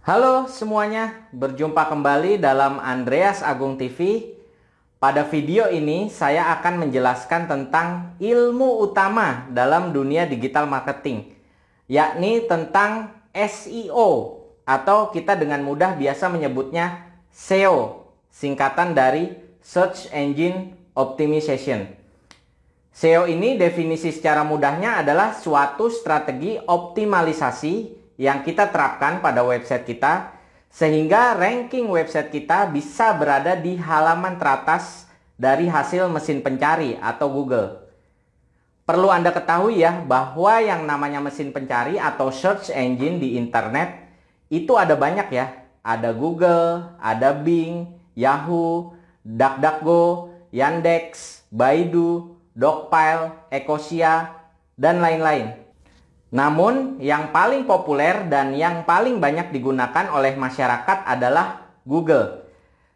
Halo semuanya, berjumpa kembali dalam Andreas Agung TV. Pada video ini saya akan menjelaskan tentang ilmu utama dalam dunia digital marketing, yakni tentang SEO atau kita dengan mudah biasa menyebutnya SEO, singkatan dari Search Engine Optimization. SEO ini definisi secara mudahnya adalah suatu strategi optimalisasi yang kita terapkan pada website kita sehingga ranking website kita bisa berada di halaman teratas dari hasil mesin pencari atau Google. Perlu Anda ketahui ya bahwa yang namanya mesin pencari atau search engine di internet itu ada banyak ya. Ada Google, ada Bing, Yahoo, DuckDuckGo, Yandex, Baidu, Dogpile, Ecosia, dan lain-lain. Namun, yang paling populer dan yang paling banyak digunakan oleh masyarakat adalah Google.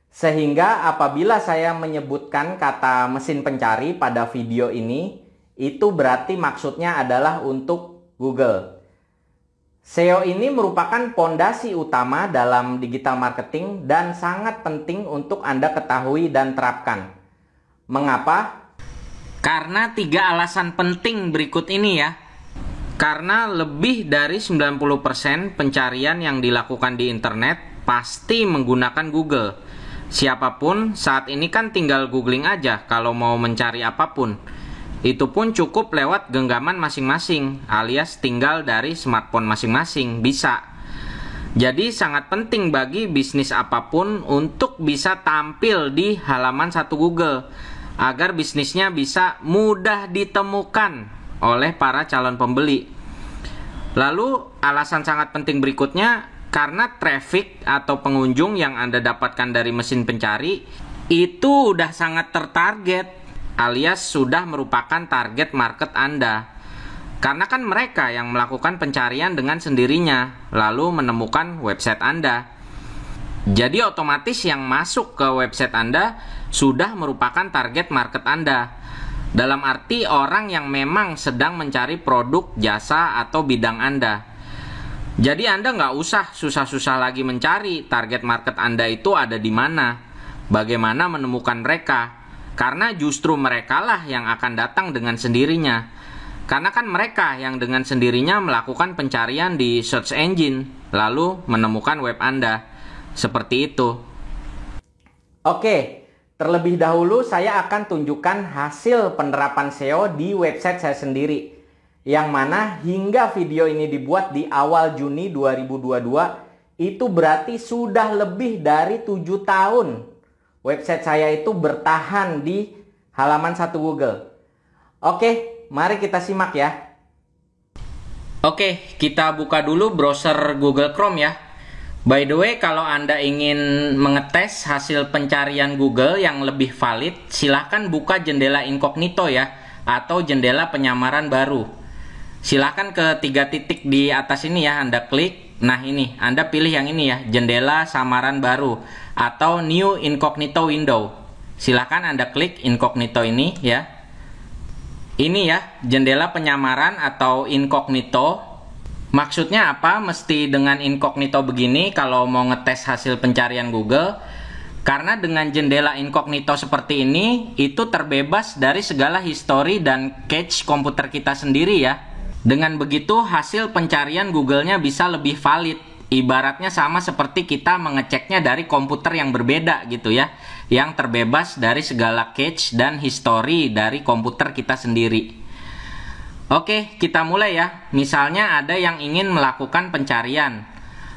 Sehingga apabila saya menyebutkan kata mesin pencari pada video ini, itu berarti maksudnya adalah untuk Google. SEO ini merupakan pondasi utama dalam digital marketing dan sangat penting untuk Anda ketahui dan terapkan. Mengapa? Karena 3 alasan penting berikut ini ya. Karena lebih dari 90% pencarian yang dilakukan di internet pasti menggunakan Google. Siapapun saat ini kan tinggal googling aja kalau mau mencari apapun. Itu pun cukup lewat genggaman masing-masing alias tinggal dari smartphone masing-masing, bisa. Jadi sangat penting bagi bisnis apapun untuk bisa tampil di halaman satu Google agar bisnisnya bisa mudah ditemukan oleh para calon pembeli. Lalu alasan sangat penting berikutnya, karena traffic atau pengunjung yang Anda dapatkan dari mesin pencari itu udah sangat tertarget alias sudah merupakan target market Anda. Karena kan mereka yang melakukan pencarian dengan sendirinya lalu menemukan website Anda. Jadi otomatis yang masuk ke website Anda sudah merupakan target market Anda. Dalam arti orang yang memang sedang mencari produk, jasa, atau bidang Anda. Jadi Anda nggak usah susah-susah lagi mencari target market Anda itu ada di mana, bagaimana menemukan mereka. Karena justru merekalah yang akan datang dengan sendirinya. Karena kan mereka yang dengan sendirinya melakukan pencarian di search engine, lalu menemukan web Anda. Seperti itu. Oke. Terlebih dahulu saya akan tunjukkan hasil penerapan SEO di website saya sendiri. Yang mana hingga video ini dibuat di awal Juni 2022, itu berarti sudah lebih dari 7 tahun website saya itu bertahan di halaman satu Google. Oke, mari kita simak ya. Oke, kita buka dulu browser Google Chrome ya. By the way, kalau Anda ingin mengetes hasil pencarian Google yang lebih valid, silahkan buka jendela incognito ya, atau jendela penyamaran baru. Silahkan ke 3 titik di atas ini ya, Anda klik. Nah ini, Anda pilih yang ini ya, jendela samaran baru, atau New Incognito Window. Silahkan Anda klik incognito ini ya. Ini ya, jendela penyamaran atau incognito. Maksudnya apa mesti dengan incognito begini kalau mau ngetes hasil pencarian Google? Karena dengan jendela incognito seperti ini, itu terbebas dari segala histori dan cache komputer kita sendiri ya. Dengan begitu hasil pencarian Google-nya bisa lebih valid. Ibaratnya sama seperti kita mengeceknya dari komputer yang berbeda gitu ya. Yang terbebas dari segala cache dan histori dari komputer kita sendiri. Oke, kita mulai ya. Misalnya ada yang ingin melakukan pencarian.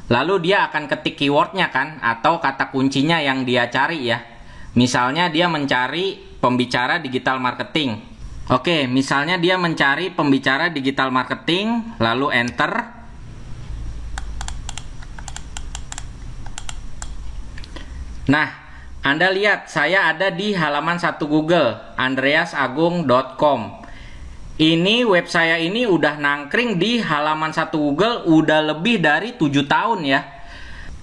Lalu dia akan ketik keywordnya kan, atau kata kuncinya yang dia cari ya. Misalnya dia mencari pembicara digital marketing. Oke, misalnya dia mencari pembicara digital marketing, lalu enter. Nah, Anda lihat saya ada di halaman satu Google, andreasagung.com. Ini web saya ini udah nangkring di halaman satu Google udah lebih dari 7 tahun ya.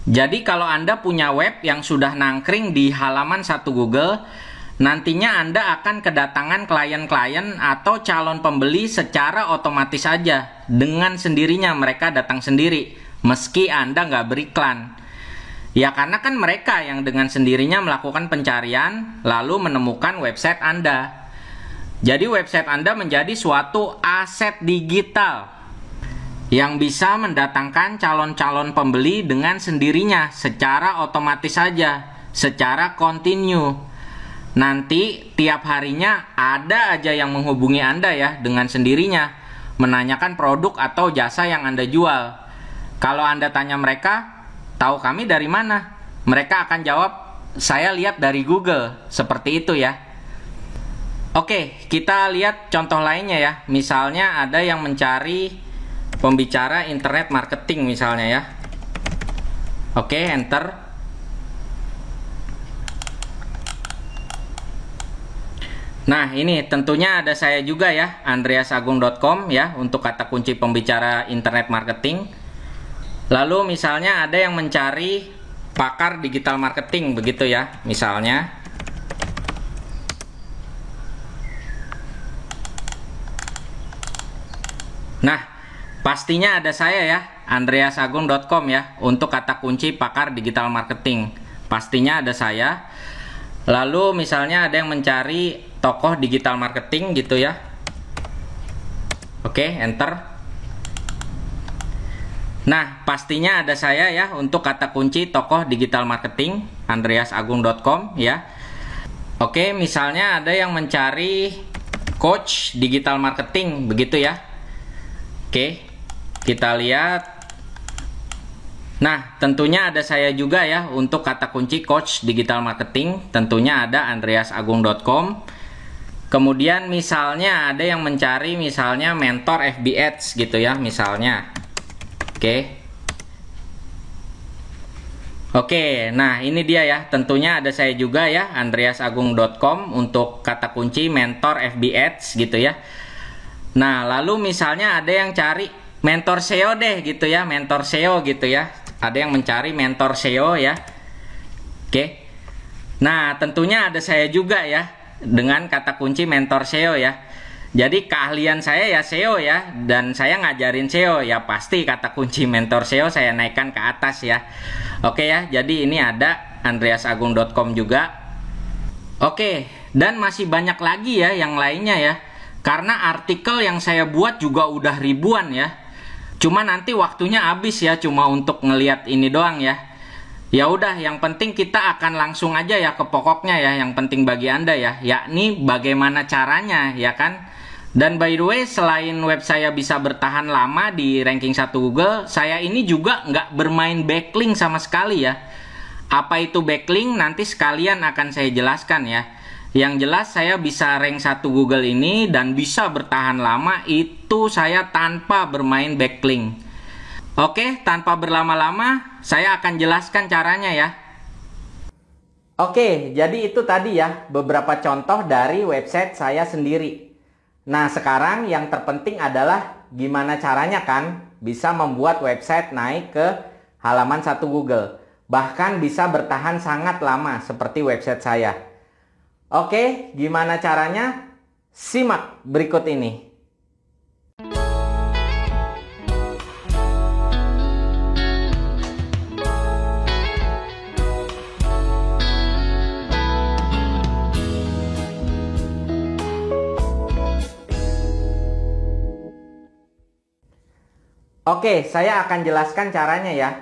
Jadi kalau Anda punya web yang sudah nangkring di halaman satu Google, nantinya Anda akan kedatangan klien-klien atau calon pembeli secara otomatis saja. Dengan sendirinya mereka datang sendiri. meski Anda nggak beriklan. Ya karena kan mereka yang dengan sendirinya melakukan pencarian lalu menemukan website Anda. Jadi website Anda menjadi suatu aset digital yang bisa mendatangkan calon-calon pembeli dengan sendirinya secara otomatis saja, secara kontinu. Nanti tiap harinya ada aja yang menghubungi Anda ya dengan sendirinya, menanyakan produk atau jasa yang Anda jual. Kalau Anda tanya mereka, tahu kami dari mana? Mereka akan jawab, saya lihat dari Google. Seperti itu ya. Oke, kita lihat contoh lainnya ya. Misalnya ada yang mencari pembicara internet marketing misalnya ya. Oke, enter. Nah, ini tentunya ada saya juga ya, andreasagung.com ya, untuk kata kunci pembicara internet marketing. Lalu misalnya ada yang mencari pakar digital marketing begitu ya, misalnya. Nah, pastinya ada saya ya, andreasagung.com ya, untuk kata kunci pakar digital marketing. Pastinya ada saya. Lalu misalnya ada yang mencari tokoh digital marketing gitu ya. Oke, enter. Nah, pastinya ada saya ya untuk kata kunci tokoh digital marketing, andreasagung.com ya. Oke, misalnya ada yang mencari coach digital marketing begitu ya. Oke, kita lihat. Nah, tentunya ada saya juga ya untuk kata kunci coach digital marketing. Tentunya ada andreasagung.com. Kemudian misalnya ada yang mencari misalnya mentor FB Ads gitu ya, misalnya. Oke, nah ini dia ya. Tentunya ada saya juga ya, andreasagung.com untuk kata kunci mentor FB Ads gitu ya. Nah, lalu misalnya ada yang cari mentor SEO deh gitu ya, mentor SEO gitu ya. Ada yang mencari mentor SEO ya. Oke. Nah, tentunya ada saya juga ya dengan kata kunci mentor SEO ya. Jadi keahlian saya ya SEO ya, dan saya ngajarin SEO ya, pasti kata kunci mentor SEO saya naikkan ke atas ya. Oke ya, jadi ini ada andreasagung.com juga. Oke, dan masih banyak lagi ya yang lainnya ya. Karena artikel yang saya buat juga udah ribuan ya. Cuma nanti waktunya habis ya, cuma untuk ngeliat ini doang ya. Ya udah, yang penting kita akan langsung aja ya ke pokoknya ya, yang penting bagi Anda ya, yakni bagaimana caranya ya kan. Dan by the way, selain web saya bisa bertahan lama di ranking 1 Google, saya ini juga nggak bermain backlink sama sekali ya. Apa itu backlink? Nanti sekalian akan saya jelaskan ya. Yang jelas saya bisa rank 1 Google ini dan bisa bertahan lama itu saya tanpa bermain backlink. Oke, tanpa berlama-lama saya akan jelaskan caranya ya. Oke, jadi itu tadi ya beberapa contoh dari website saya sendiri. Nah, sekarang yang terpenting adalah gimana caranya kan bisa membuat website naik ke halaman 1 Google. Bahkan bisa bertahan sangat lama seperti website saya. Oke, gimana caranya? Simak berikut ini. Oke, saya akan jelaskan caranya ya.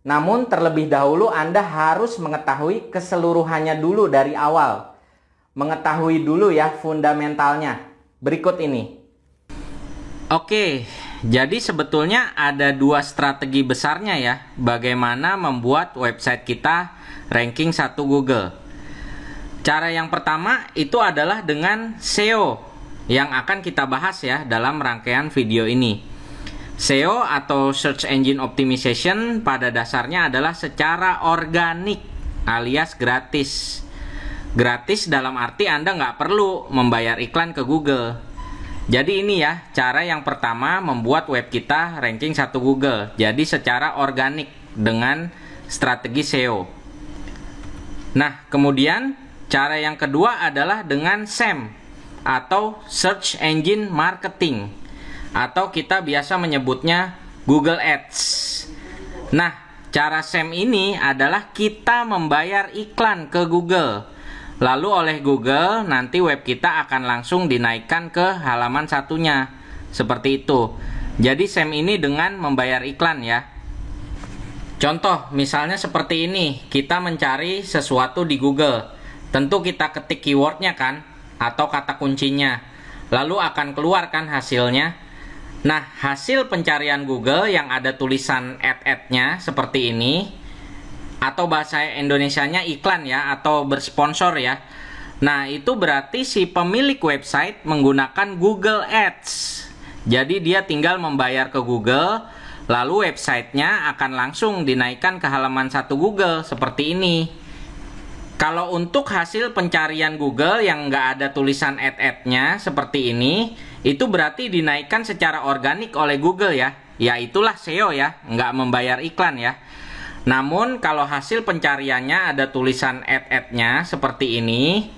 Namun terlebih dahulu Anda harus mengetahui keseluruhannya dulu dari awal. Mengetahui dulu ya fundamentalnya. Berikut ini. Oke, jadi sebetulnya ada 2 strategi besarnya ya, bagaimana membuat website kita ranking 1 Google. Cara yang pertama itu adalah dengan SEO yang akan kita bahas ya dalam rangkaian video ini. SEO atau Search Engine Optimization pada dasarnya adalah secara organik alias gratis. Gratis dalam arti Anda nggak perlu membayar iklan ke Google. Jadi ini ya cara yang pertama membuat web kita ranking 1 Google. Jadi secara organik dengan strategi SEO. Nah, kemudian cara yang kedua adalah dengan SEM atau Search Engine Marketing, atau kita biasa menyebutnya Google Ads. Nah, cara SEM ini adalah kita membayar iklan ke Google. Lalu oleh Google, nanti web kita akan langsung dinaikkan ke halaman satunya. Seperti itu. Jadi SEM ini dengan membayar iklan ya. Contoh, misalnya seperti ini. Kita mencari sesuatu di Google. Tentu kita ketik keywordnya kan, atau kata kuncinya. Lalu akan keluar kan hasilnya. Nah, hasil pencarian Google yang ada tulisan ad-nya seperti ini, atau bahasa Indonesianya iklan ya, atau bersponsor ya. Nah, itu berarti si pemilik website menggunakan Google Ads. Jadi dia tinggal membayar ke Google, lalu websitenya akan langsung dinaikkan ke halaman satu Google seperti ini. Kalau untuk hasil pencarian Google yang nggak ada tulisan ad-nya seperti ini, itu berarti dinaikkan secara organik oleh Google ya. Ya itulah SEO ya, nggak membayar iklan ya. Namun kalau hasil pencariannya ada tulisan ad-nya seperti ini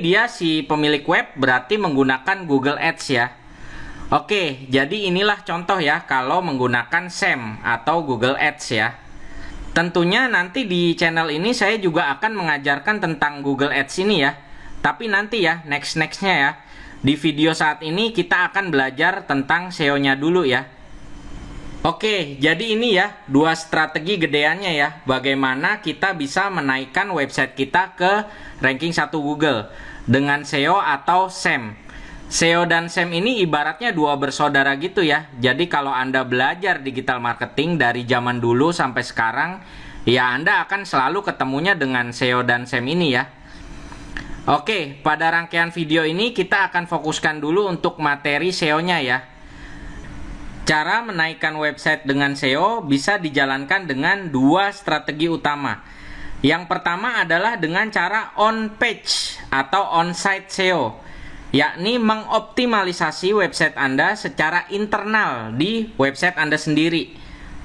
dia si pemilik web berarti menggunakan Google Ads ya. Oke, jadi inilah contoh ya kalau menggunakan SEM atau Google Ads ya. Tentunya nanti di channel ini saya juga akan mengajarkan tentang Google Ads ini ya. Tapi nanti ya, next-nya ya. Di video saat ini kita akan belajar tentang SEO-nya dulu ya. Oke, jadi ini ya, dua strategi gedeannya ya. Bagaimana kita bisa menaikkan website kita ke ranking 1 Google dengan SEO atau SEM. SEO dan SEM ini ibaratnya dua bersaudara gitu ya. Jadi kalau Anda belajar digital marketing dari zaman dulu sampai sekarang, ya Anda akan selalu ketemunya dengan SEO dan SEM ini ya. Oke, pada rangkaian video ini kita akan fokuskan dulu untuk materi SEO-nya ya. Cara menaikkan website dengan SEO bisa dijalankan dengan dua strategi utama. Yang pertama adalah dengan cara on-page atau on-site SEO, yakni mengoptimalisasi website Anda secara internal di website Anda sendiri.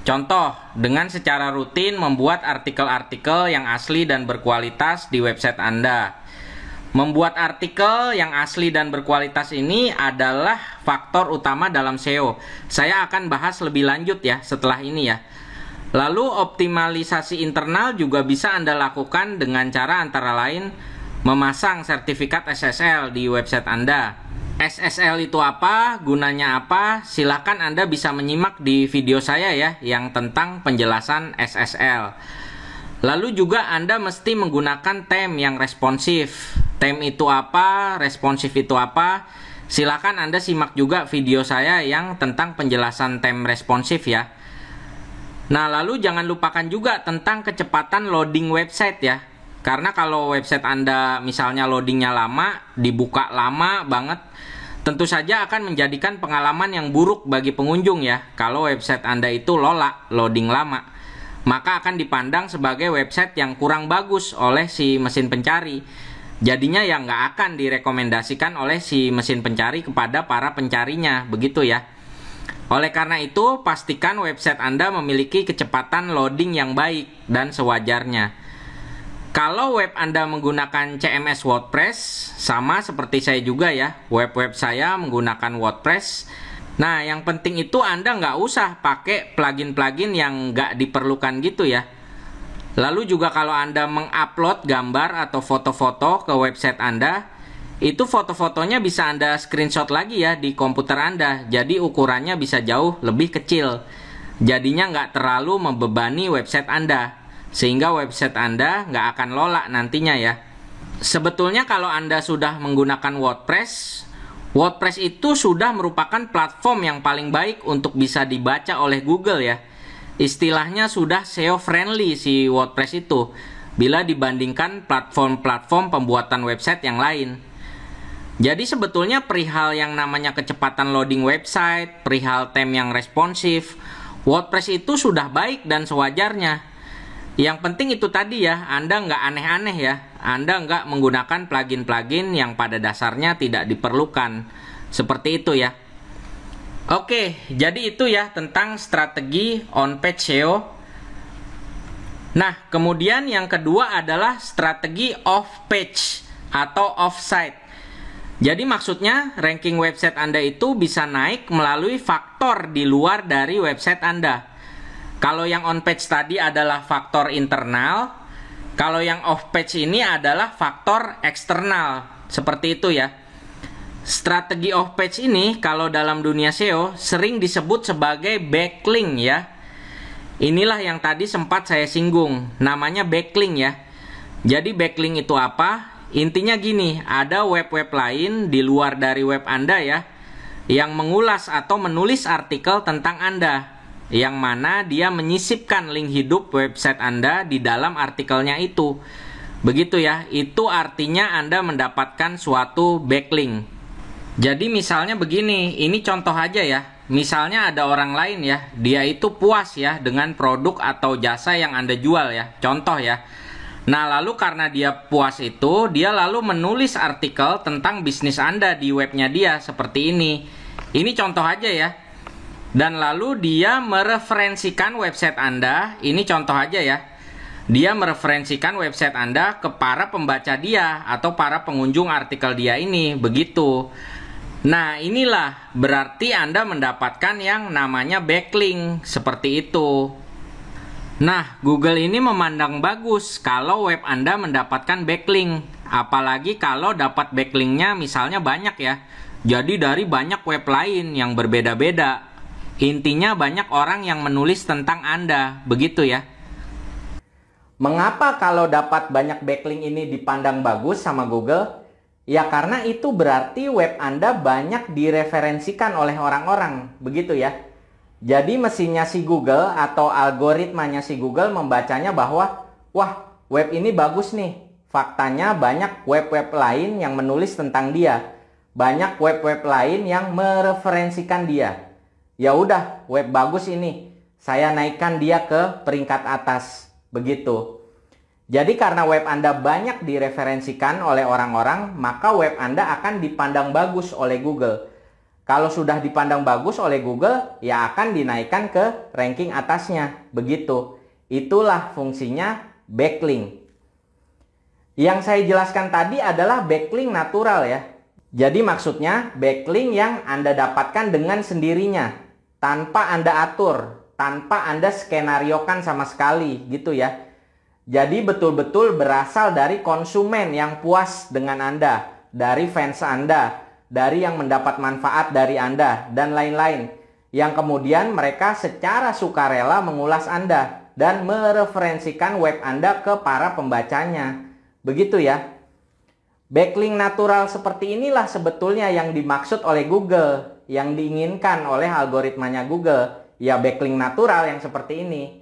Contoh, dengan secara rutin membuat artikel-artikel yang asli dan berkualitas di website Anda. Membuat artikel yang asli dan berkualitas ini adalah faktor utama dalam SEO. Saya akan bahas lebih lanjut ya setelah ini ya. Lalu optimalisasi internal juga bisa Anda lakukan dengan cara antara lain memasang sertifikat SSL di website Anda. SSL itu apa? Gunanya apa? Silakan Anda bisa menyimak di video saya ya yang tentang penjelasan SSL. Lalu juga Anda mesti menggunakan theme yang responsif. Theme itu apa? Responsif itu apa? Silakan Anda simak juga video saya yang tentang penjelasan theme responsif ya. Nah, lalu jangan lupakan juga tentang kecepatan loading website ya. Karena kalau website Anda misalnya loadingnya lama, dibuka lama banget, tentu saja akan menjadikan pengalaman yang buruk bagi pengunjung ya. Kalau website Anda itu loading lama, maka akan dipandang sebagai website yang kurang bagus oleh si mesin pencari. Jadinya ya nggak akan direkomendasikan oleh si mesin pencari kepada para pencarinya, begitu ya. Oleh karena itu, pastikan website Anda memiliki kecepatan loading yang baik dan sewajarnya. Kalau web Anda menggunakan CMS WordPress, sama seperti saya juga ya, web-web saya menggunakan WordPress. Nah, yang penting itu Anda nggak usah pakai plugin-plugin yang nggak diperlukan gitu ya. Lalu juga kalau Anda mengupload gambar atau foto-foto ke website Anda, itu foto-fotonya bisa Anda screenshot lagi ya di komputer Anda. Jadi ukurannya bisa jauh lebih kecil. Jadinya nggak terlalu membebani website Anda, sehingga website Anda nggak akan lola nantinya ya. Sebetulnya kalau Anda sudah menggunakan WordPress itu sudah merupakan platform yang paling baik untuk bisa dibaca oleh Google ya. Istilahnya sudah SEO friendly si WordPress itu, bila dibandingkan platform-platform pembuatan website yang lain. Jadi sebetulnya perihal yang namanya kecepatan loading website, perihal theme yang responsif, WordPress itu sudah baik dan sewajarnya. Yang penting itu tadi ya, Anda nggak aneh-aneh ya. Anda nggak menggunakan plugin-plugin yang pada dasarnya tidak diperlukan. Seperti itu ya. Oke, jadi itu ya tentang strategi on-page SEO. Nah, kemudian yang kedua adalah strategi off-page atau off-site. Jadi maksudnya ranking website Anda itu bisa naik melalui faktor di luar dari website Anda. Kalau yang on page tadi adalah faktor internal, kalau yang off page ini adalah faktor eksternal. Seperti itu ya. Strategi off page ini kalau dalam dunia SEO sering disebut sebagai backlink ya. Inilah yang tadi sempat saya singgung, namanya backlink ya. Jadi backlink itu apa? Intinya gini, ada web-web lain di luar dari web Anda ya, yang mengulas atau menulis artikel tentang Anda, yang mana dia menyisipkan link hidup website Anda di dalam artikelnya itu. Begitu ya, itu artinya Anda mendapatkan suatu backlink. Jadi misalnya begini, ini contoh aja ya. Misalnya ada orang lain ya, dia itu puas ya dengan produk atau jasa yang Anda jual ya. Contoh ya. Nah, lalu karena dia puas itu, dia lalu menulis artikel tentang bisnis Anda di webnya dia seperti ini. Ini contoh aja ya. Dan lalu dia mereferensikan website Anda, ini contoh aja ya. Dia mereferensikan website Anda ke para pembaca dia atau para pengunjung artikel dia ini, begitu. Nah, inilah berarti Anda mendapatkan yang namanya backlink, seperti itu. Nah, Google ini memandang bagus kalau web Anda mendapatkan backlink. Apalagi kalau dapat backlinknya misalnya banyak ya. Jadi dari banyak web lain yang berbeda-beda. Intinya banyak orang yang menulis tentang Anda, begitu ya. Mengapa kalau dapat banyak backlink ini dipandang bagus sama Google? Ya karena itu berarti web Anda banyak direferensikan oleh orang-orang, begitu ya. Jadi mesinnya si Google atau algoritmanya si Google membacanya bahwa, wah, web ini bagus nih. Faktanya banyak web-web lain yang menulis tentang dia. Banyak web-web lain yang mereferensikan dia. Ya udah, web bagus ini. Saya naikkan dia ke peringkat atas. Begitu. Jadi karena web Anda banyak direferensikan oleh orang-orang, maka web Anda akan dipandang bagus oleh Google. Kalau sudah dipandang bagus oleh Google, ya akan dinaikkan ke ranking atasnya. Begitu. Itulah fungsinya backlink. Yang saya jelaskan tadi adalah backlink natural ya. Jadi maksudnya backlink yang Anda dapatkan dengan sendirinya. Tanpa Anda atur, tanpa Anda skenariokan sama sekali gitu ya. Jadi betul-betul berasal dari konsumen yang puas dengan Anda, dari fans Anda, dari yang mendapat manfaat dari Anda, dan lain-lain. Yang kemudian mereka secara sukarela mengulas Anda dan mereferensikan web Anda ke para pembacanya. Begitu ya. Backlink natural seperti inilah sebetulnya yang dimaksud oleh Google, yang diinginkan oleh algoritmanya Google. Ya backlink natural yang seperti ini.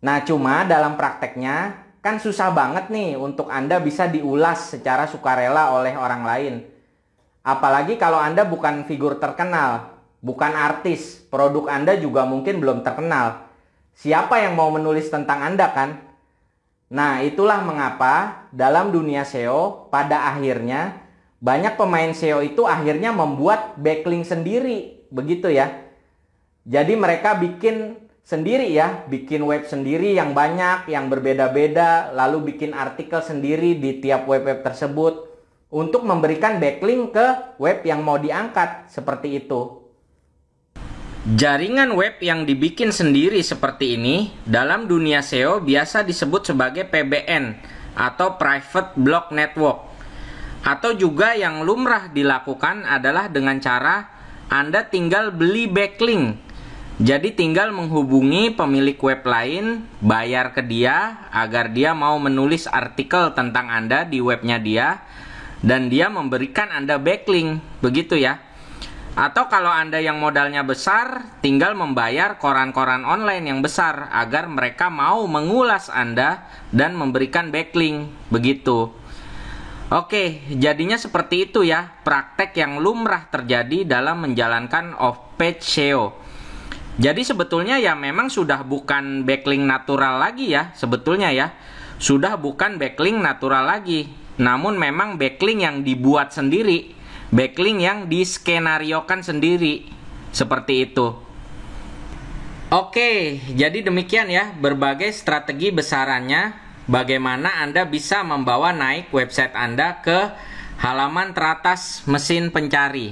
Nah cuma dalam prakteknya kan susah banget nih untuk Anda bisa diulas secara sukarela oleh orang lain. Apalagi kalau Anda bukan figur terkenal, bukan artis, produk Anda juga mungkin belum terkenal. Siapa yang mau menulis tentang Anda kan? Nah itulah mengapa dalam dunia SEO pada akhirnya banyak pemain SEO itu akhirnya membuat backlink sendiri. Begitu ya. Jadi mereka bikin sendiri ya, bikin web sendiri yang banyak, yang berbeda-beda, lalu bikin artikel sendiri di tiap web-web tersebut untuk memberikan backlink ke web yang mau diangkat, seperti itu. Jaringan web yang dibikin sendiri seperti ini dalam dunia SEO biasa disebut sebagai PBN atau Private Block Network. Atau juga yang lumrah dilakukan adalah dengan cara Anda tinggal beli backlink. Jadi tinggal menghubungi pemilik web lain, bayar ke dia agar dia mau menulis artikel tentang Anda di webnya dia, dan dia memberikan Anda backlink, begitu ya. Atau kalau Anda yang modalnya besar, tinggal membayar koran-koran online yang besar agar mereka mau mengulas Anda dan memberikan backlink, begitu. Oke, jadinya seperti itu ya, praktek yang lumrah terjadi dalam menjalankan off-page SEO. Jadi sebetulnya ya memang sudah bukan backlink natural lagi ya, sebetulnya ya. Sudah bukan backlink natural lagi, namun memang backlink yang dibuat sendiri, backlink yang diskenariokan sendiri, seperti itu. Oke, jadi demikian ya berbagai strategi besarannya, bagaimana Anda bisa membawa naik website Anda ke halaman teratas mesin pencari.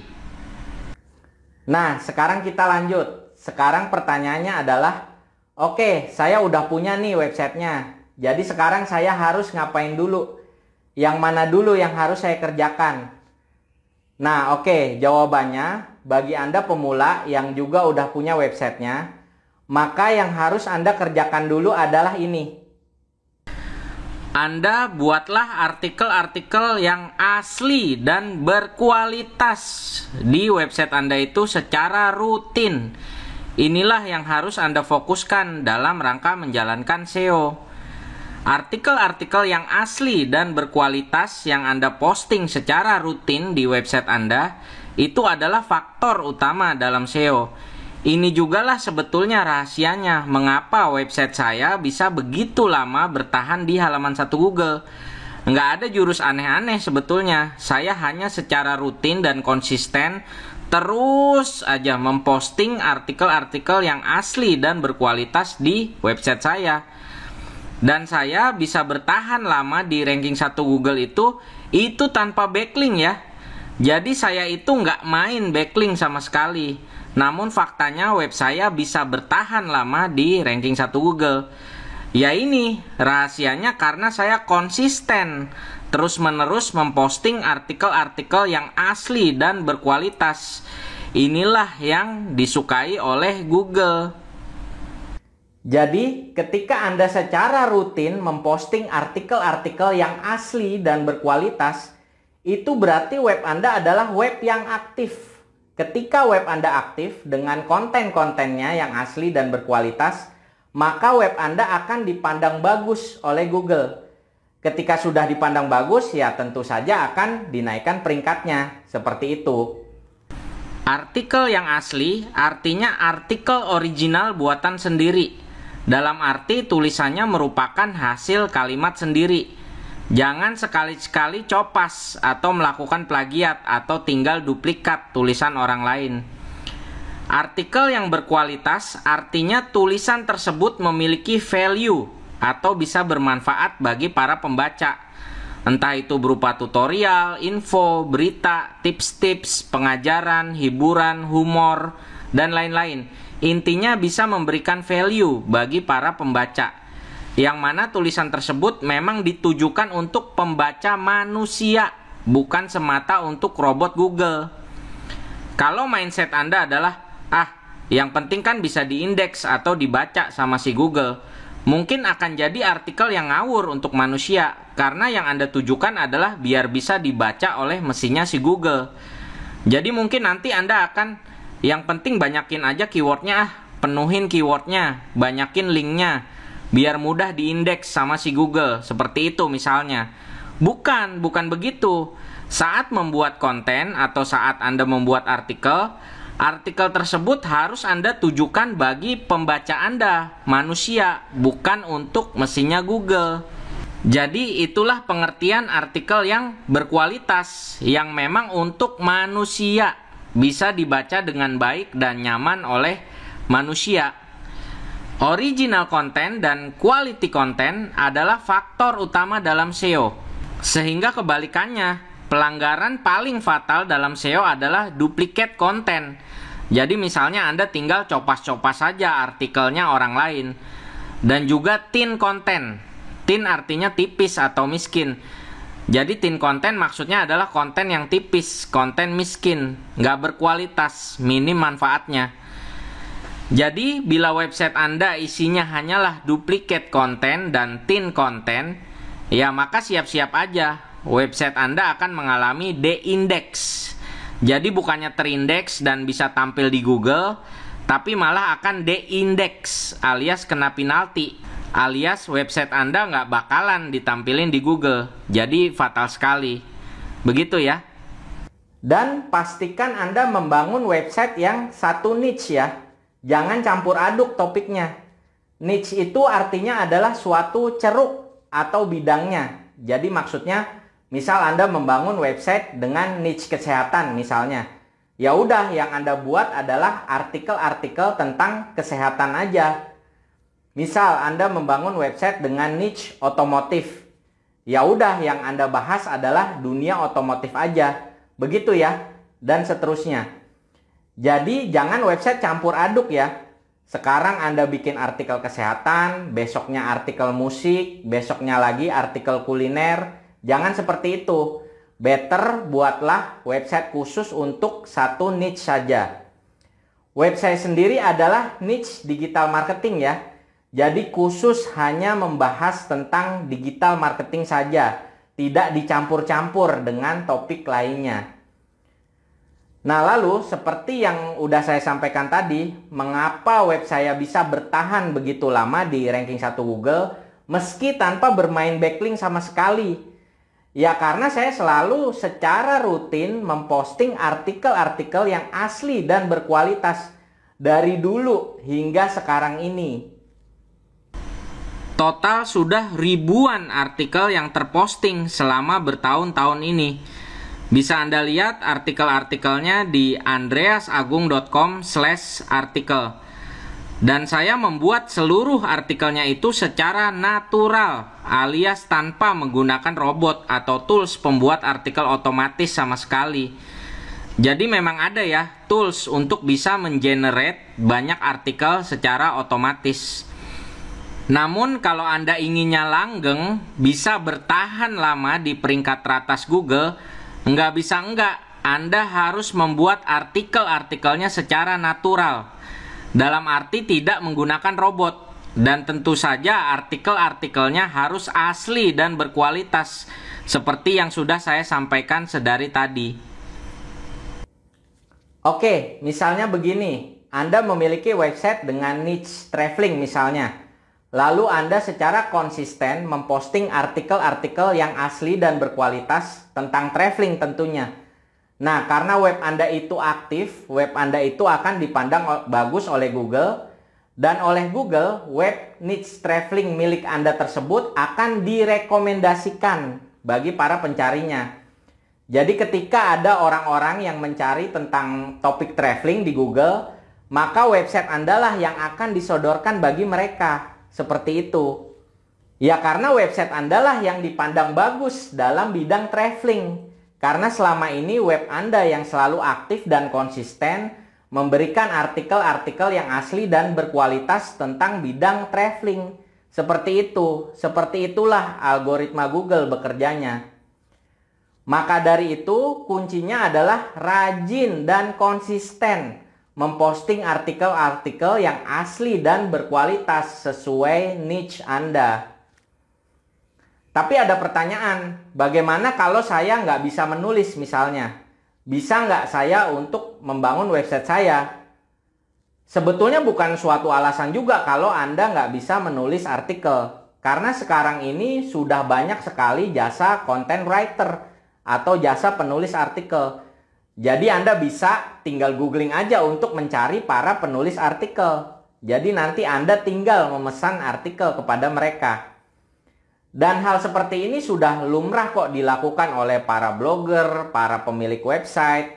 Nah, sekarang kita lanjut. Sekarang pertanyaannya adalah, Oke, saya udah punya nih websitenya. Jadi sekarang saya harus ngapain dulu? Yang mana dulu yang harus saya kerjakan? Nah, oke, jawabannya bagi Anda pemula yang juga udah punya websitenya, maka yang harus Anda kerjakan dulu adalah ini. Anda buatlah artikel-artikel yang asli dan berkualitas di website Anda itu secara rutin. Inilah yang harus Anda fokuskan dalam rangka menjalankan SEO. Artikel-artikel yang asli dan berkualitas yang Anda posting secara rutin di website Anda itu adalah faktor utama dalam SEO. Ini jugalah sebetulnya rahasianya mengapa website saya bisa begitu lama bertahan di halaman 1 Google. Nggak ada jurus aneh-aneh sebetulnya. Saya hanya secara rutin dan konsisten terus aja memposting artikel-artikel yang asli dan berkualitas di website saya. Dan saya bisa bertahan lama di ranking 1 Google itu tanpa backlink ya. Jadi saya itu nggak main backlink sama sekali. Namun faktanya web saya bisa bertahan lama di ranking 1 Google. Ya ini rahasianya karena saya konsisten terus-menerus memposting artikel-artikel yang asli dan berkualitas. Inilah yang disukai oleh Google. Jadi, ketika Anda secara rutin memposting artikel-artikel yang asli dan berkualitas, itu berarti web Anda adalah web yang aktif. Ketika web Anda aktif dengan konten-kontennya yang asli dan berkualitas, maka web Anda akan dipandang bagus oleh Google. Ketika sudah dipandang bagus, ya tentu saja akan dinaikkan peringkatnya. Seperti itu. Artikel yang asli artinya artikel original buatan sendiri. Dalam arti tulisannya merupakan hasil kalimat sendiri. Jangan sekali-sekali copas atau melakukan plagiat atau tinggal duplikat tulisan orang lain. Artikel yang berkualitas artinya tulisan tersebut memiliki value atau bisa bermanfaat bagi para pembaca. Entah itu berupa tutorial, info, berita, tips-tips, pengajaran, hiburan, humor, dan lain-lain. Intinya bisa memberikan value bagi para pembaca. Yang mana tulisan tersebut memang ditujukan untuk pembaca manusia, bukan semata untuk robot Google. Kalau mindset Anda adalah, yang penting kan bisa diindeks atau dibaca sama si Google, mungkin akan jadi artikel yang ngawur untuk manusia, karena yang Anda tujukan adalah biar bisa dibaca oleh mesinnya si Google. Jadi mungkin nanti Anda akan, yang penting banyakin aja keywordnya, penuhin keywordnya, banyakin linknya, biar mudah diindeks sama si Google, seperti itu misalnya. Bukan begitu. Saat membuat konten atau saat Anda membuat artikel tersebut harus Anda tujukan bagi pembaca Anda, manusia, bukan untuk mesinnya Google. Jadi itulah pengertian artikel yang berkualitas, yang memang untuk manusia, bisa dibaca dengan baik dan nyaman oleh manusia. Original content dan quality content adalah faktor utama dalam SEO. Sehingga kebalikannya, pelanggaran paling fatal dalam SEO adalah duplicate content. Jadi misalnya Anda tinggal copas-copas saja artikelnya orang lain. Dan juga thin content. Thin artinya tipis atau miskin. Jadi thin content maksudnya adalah konten yang tipis, konten miskin, nggak berkualitas, minim manfaatnya. Jadi bila website Anda isinya hanyalah duplicate content dan thin content, ya maka siap-siap aja, website Anda akan mengalami de-index. Jadi bukannya terindeks dan bisa tampil di Google, tapi malah akan de-index alias kena penalti, alias website Anda nggak bakalan ditampilin di Google. Jadi fatal sekali. Begitu ya. Dan pastikan Anda membangun website yang satu niche ya. Jangan campur aduk topiknya. Niche itu artinya adalah suatu ceruk atau bidangnya. Jadi maksudnya, misal Anda membangun website dengan niche kesehatan misalnya. Ya udah, yang Anda buat adalah artikel-artikel tentang kesehatan aja. Misal Anda membangun website dengan niche otomotif. Ya udah, yang Anda bahas adalah dunia otomotif aja. Begitu ya, dan seterusnya. Jadi jangan website campur aduk ya. Sekarang Anda bikin artikel kesehatan, besoknya artikel musik, besoknya lagi artikel kuliner. Jangan seperti itu. Better buatlah website khusus untuk satu niche saja. Website sendiri adalah niche digital marketing ya. Jadi khusus hanya membahas tentang digital marketing saja, tidak dicampur-campur dengan topik lainnya. Nah, lalu seperti yang udah saya sampaikan tadi, mengapa web saya bisa bertahan begitu lama di ranking 1 Google meski tanpa bermain backlink sama sekali? Ya karena saya selalu secara rutin memposting artikel-artikel yang asli dan berkualitas dari dulu hingga sekarang ini. Total sudah ribuan artikel yang terposting selama bertahun-tahun ini. Bisa Anda lihat artikel-artikelnya di andreasagung.com/artikel. Dan saya membuat seluruh artikelnya itu secara natural, alias tanpa menggunakan robot atau tools pembuat artikel otomatis sama sekali. Jadi memang ada ya tools untuk bisa mengenerate banyak artikel secara otomatis. Namun kalau Anda inginnya langgeng, bisa bertahan lama di peringkat teratas Google, Anda harus membuat artikel-artikelnya secara natural. Dalam arti tidak menggunakan robot. Dan tentu saja artikel-artikelnya harus asli dan berkualitas, seperti yang sudah saya sampaikan sedari tadi. Oke, misalnya begini. Anda memiliki website dengan niche traveling misalnya. Lalu Anda secara konsisten memposting artikel-artikel yang asli dan berkualitas tentang traveling tentunya. Nah, karena web Anda itu aktif, web Anda itu akan dipandang bagus oleh Google. Dan oleh Google, web niche traveling milik Anda tersebut akan direkomendasikan bagi para pencarinya. Jadi ketika ada orang-orang yang mencari tentang topik traveling di Google, maka website Anda lah yang akan disodorkan bagi mereka. Seperti itu. Ya karena website Anda lah yang dipandang bagus dalam bidang traveling. Karena selama ini web Anda yang selalu aktif dan konsisten memberikan artikel-artikel yang asli dan berkualitas tentang bidang traveling. Seperti itu. Seperti itulah algoritma Google bekerjanya. Maka dari itu kuncinya adalah rajin dan konsisten memposting artikel-artikel yang asli dan berkualitas sesuai niche Anda. Tapi ada pertanyaan, bagaimana kalau saya nggak bisa menulis misalnya? Bisa nggak saya untuk membangun website saya? Sebetulnya bukan suatu alasan juga kalau Anda nggak bisa menulis artikel. Karena sekarang ini sudah banyak sekali jasa content writer atau jasa penulis artikel. Jadi Anda bisa tinggal googling aja untuk mencari para penulis artikel. Jadi nanti Anda tinggal memesan artikel kepada mereka. Dan hal seperti ini sudah lumrah kok dilakukan oleh para blogger, para pemilik website,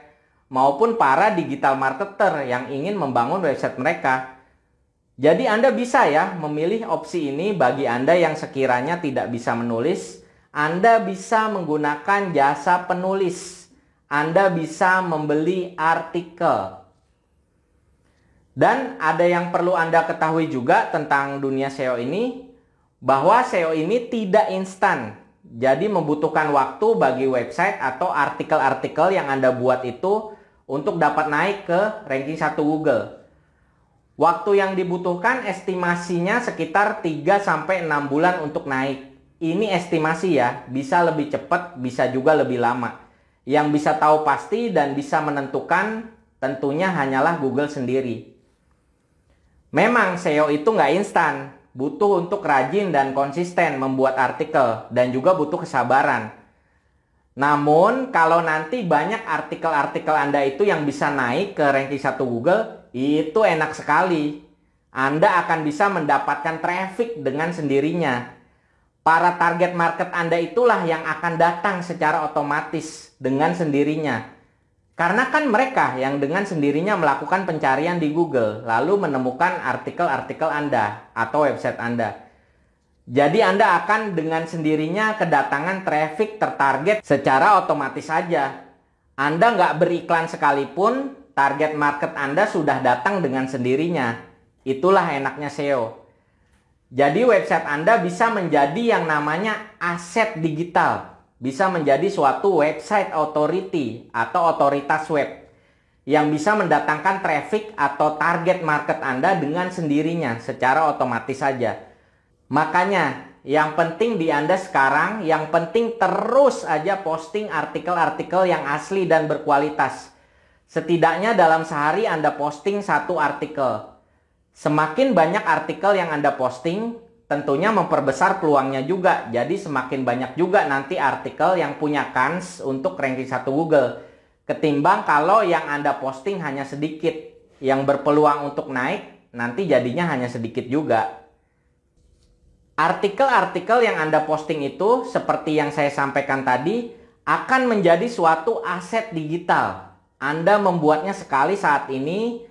maupun para digital marketer yang ingin membangun website mereka. Jadi Anda bisa ya memilih opsi ini bagi Anda yang sekiranya tidak bisa menulis. Anda bisa menggunakan jasa penulis. Anda bisa membeli artikel. Dan ada yang perlu Anda ketahui juga tentang dunia SEO ini, bahwa SEO ini tidak instan. Jadi membutuhkan waktu bagi website atau artikel-artikel yang Anda buat itu untuk dapat naik ke ranking 1 Google. Waktu yang dibutuhkan estimasinya sekitar 3-6 bulan untuk naik. Ini estimasi ya, bisa lebih cepat, bisa juga lebih lama. Yang bisa tahu pasti dan bisa menentukan tentunya hanyalah Google sendiri. Memang SEO itu nggak instan, butuh untuk rajin dan konsisten membuat artikel dan juga butuh kesabaran. Namun kalau nanti banyak artikel-artikel Anda itu yang bisa naik ke ranking 1 Google, itu enak sekali. Anda akan bisa mendapatkan traffic dengan sendirinya. Para target market Anda itulah yang akan datang secara otomatis dengan sendirinya. Karena kan mereka yang dengan sendirinya melakukan pencarian di Google, lalu menemukan artikel-artikel Anda atau website Anda. Jadi Anda akan dengan sendirinya kedatangan traffic tertarget secara otomatis saja. Anda nggak beriklan sekalipun, target market Anda sudah datang dengan sendirinya. Itulah enaknya SEO. Jadi website Anda bisa menjadi yang namanya aset digital. Bisa menjadi suatu website authority atau otoritas web yang bisa mendatangkan traffic atau target market Anda dengan sendirinya secara otomatis saja. Makanya yang penting di Anda sekarang, yang penting terus aja posting artikel-artikel yang asli dan berkualitas. Setidaknya dalam sehari Anda posting 1 artikel. Semakin banyak artikel yang Anda posting, tentunya memperbesar peluangnya juga. Jadi semakin banyak juga nanti artikel yang punya kans untuk ranking 1 Google. Ketimbang kalau yang Anda posting hanya sedikit, yang berpeluang untuk naik, nanti jadinya hanya sedikit juga. Artikel-artikel yang Anda posting itu, seperti yang saya sampaikan tadi, akan menjadi suatu aset digital. Anda membuatnya sekali saat ini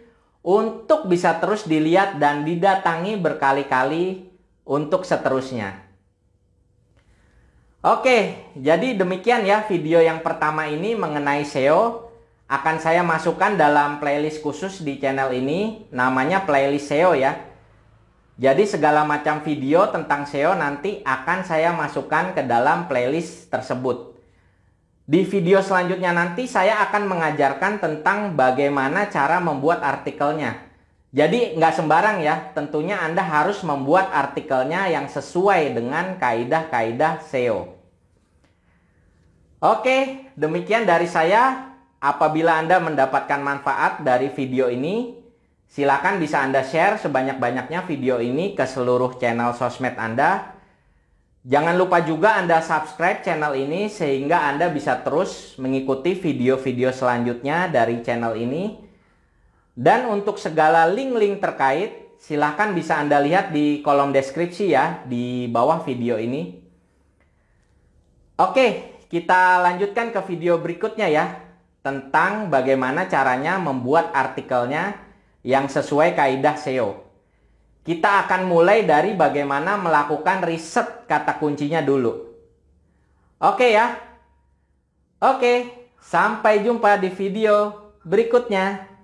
untuk bisa terus dilihat dan didatangi berkali-kali untuk seterusnya. Oke, jadi demikian ya video yang pertama ini mengenai SEO. Akan saya masukkan dalam playlist khusus di channel ini, namanya playlist SEO ya. Jadi segala macam video tentang SEO nanti akan saya masukkan ke dalam playlist tersebut. Di video selanjutnya nanti saya akan mengajarkan tentang bagaimana cara membuat artikelnya. Jadi nggak sembarang ya, tentunya Anda harus membuat artikelnya yang sesuai dengan kaidah-kaidah SEO. Oke, demikian dari saya. Apabila Anda mendapatkan manfaat dari video ini, silakan bisa Anda share sebanyak-banyaknya video ini ke seluruh channel sosmed Anda. Jangan lupa juga Anda subscribe channel ini sehingga Anda bisa terus mengikuti video-video selanjutnya dari channel ini. Dan untuk segala link-link terkait, silahkan bisa Anda lihat di kolom deskripsi ya, di bawah video ini. Oke, kita lanjutkan ke video berikutnya ya, tentang bagaimana caranya membuat artikelnya yang sesuai kaidah SEO. Kita akan mulai dari bagaimana melakukan riset kata kuncinya dulu. Oke ya. Oke, sampai jumpa di video berikutnya.